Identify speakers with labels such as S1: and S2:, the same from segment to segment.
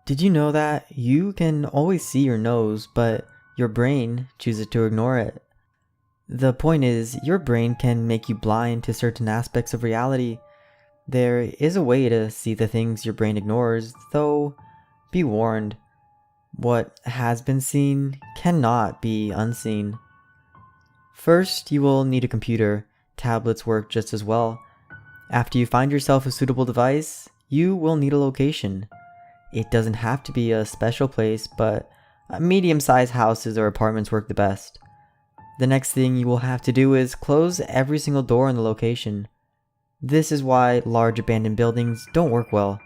S1: Did you know that you can always see your nose, but your brain chooses to ignore it? The point is, your brain can make you blind to certain aspects of reality. There is a way to see the things your brain ignores, though be warned, what has been seen cannot be unseen. First, you will need a computer. Tablets work just as well. After you find yourself a suitable device, you will need a location. It doesn't have to be a special place, but medium-sized houses or apartments work the best. The next thing you will have to do is close every single door in the location. This is why large abandoned buildings don't work well.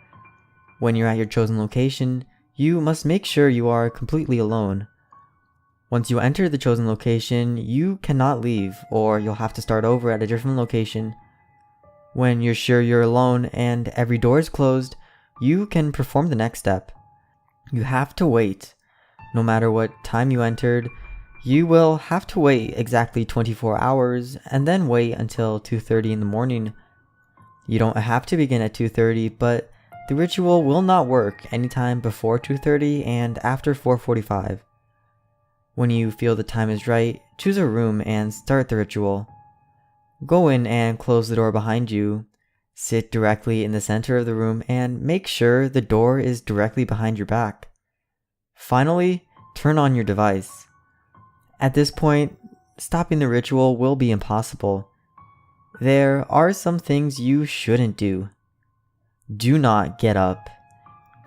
S1: When you're at your chosen location, you must make sure you are completely alone. Once you enter the chosen location, you cannot leave, or you'll have to start over at a different location. When you're sure you're alone and every door is closed, you can perform the next step. You have to wait. No matter what time you entered, you will have to wait exactly 24 hours and then wait until 2:30 in the morning. You don't have to begin at 2:30, but the ritual will not work anytime before 2:30 and after 4:45. When you feel the time is right, choose a room and start the ritual. Go in and close the door behind you. Sit directly in the center of the room and make sure the door is directly behind your back. Finally, turn on your device. At this point, stopping the ritual will be impossible. There are some things you shouldn't do. Do not get up.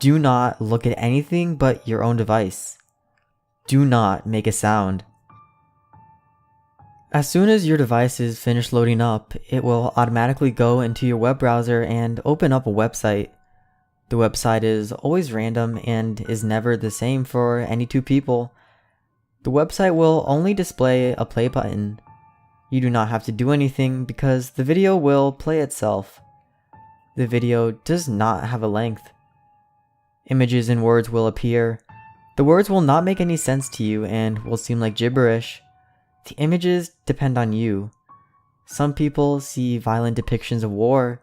S1: Do not look at anything but your own device. Do not make a sound. As soon as your device is finished loading up, it will automatically go into your web browser and open up a website. The website is always random and is never the same for any two people. The website will only display a play button. You do not have to do anything because the video will play itself. The video does not have a length. Images and words will appear. The words will not make any sense to you and will seem like gibberish. The images depend on you. Some people see violent depictions of war.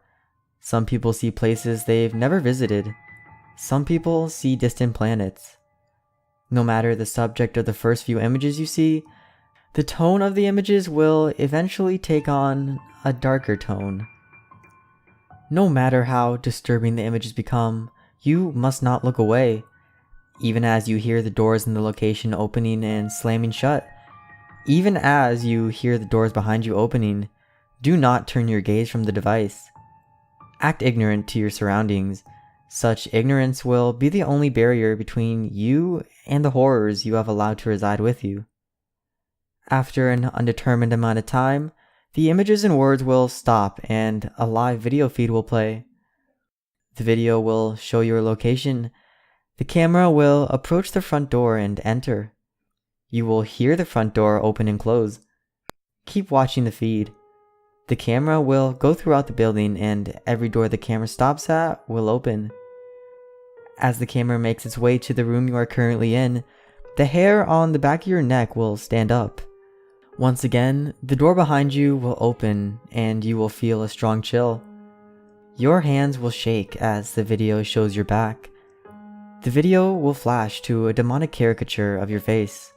S1: Some people see places they've never visited. Some people see distant planets. No matter the subject of the first few images you see, the tone of the images will eventually take on a darker tone. No matter how disturbing the images become, you must not look away. Even as you hear the doors in the location opening and slamming shut, even as you hear the doors behind you opening, do not turn your gaze from the device. Act ignorant to your surroundings. Such ignorance will be the only barrier between you and the horrors you have allowed to reside with you. After an undetermined amount of time, the images and words will stop and a live video feed will play. The video will show your location. The camera will approach the front door and enter. You will hear the front door open and close. Keep watching the feed. The camera will go throughout the building and every door the camera stops at will open. As the camera makes its way to the room you are currently in, the hair on the back of your neck will stand up. Once again, the door behind you will open and you will feel a strong chill. Your hands will shake as the video shows your back. The video will flash to a demonic caricature of your face.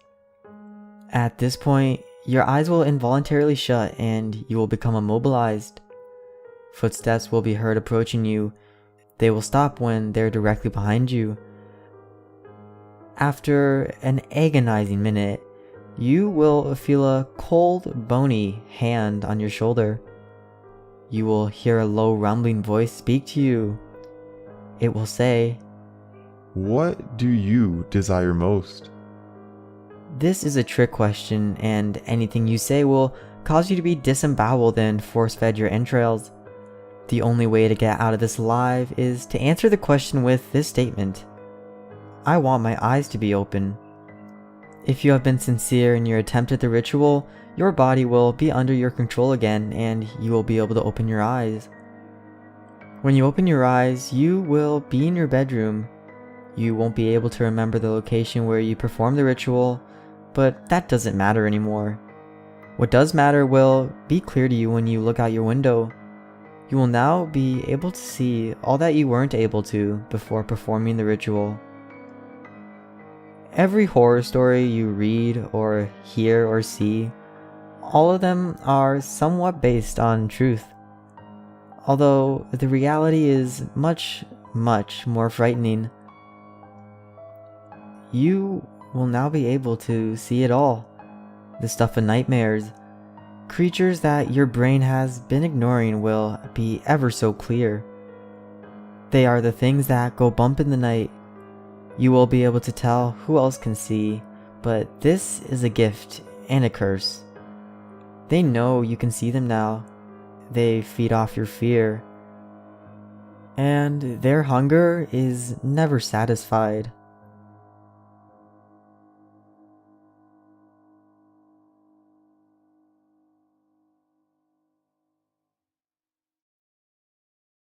S1: At this point, your eyes will involuntarily shut and you will become immobilized. Footsteps will be heard approaching you. They will stop when they're directly behind you. After an agonizing minute, you will feel a cold, bony hand on your shoulder. You will hear a low rumbling voice speak to you. It will say,
S2: "What do you desire most?"
S1: This is a trick question, and anything you say will cause you to be disemboweled and force-fed your entrails. The only way to get out of this alive is to answer the question with this statement: I want my eyes to be open. If you have been sincere in your attempt at the ritual, your body will be under your control again and you will be able to open your eyes. When you open your eyes, you will be in your bedroom. You won't be able to remember the location where you performed the ritual, but that doesn't matter anymore. What does matter will be clear to you when you look out your window. You will now be able to see all that you weren't able to before performing the ritual. Every horror story you read or hear or see, all of them are somewhat based on truth. Although the reality is much, much more frightening. You will now be able to see it all. The stuff of nightmares. Creatures that your brain has been ignoring will be ever so clear. They are the things that go bump in the night. You will be able to tell who else can see, but this is a gift and a curse. They know you can see them now. They feed off your fear. And their hunger is never satisfied.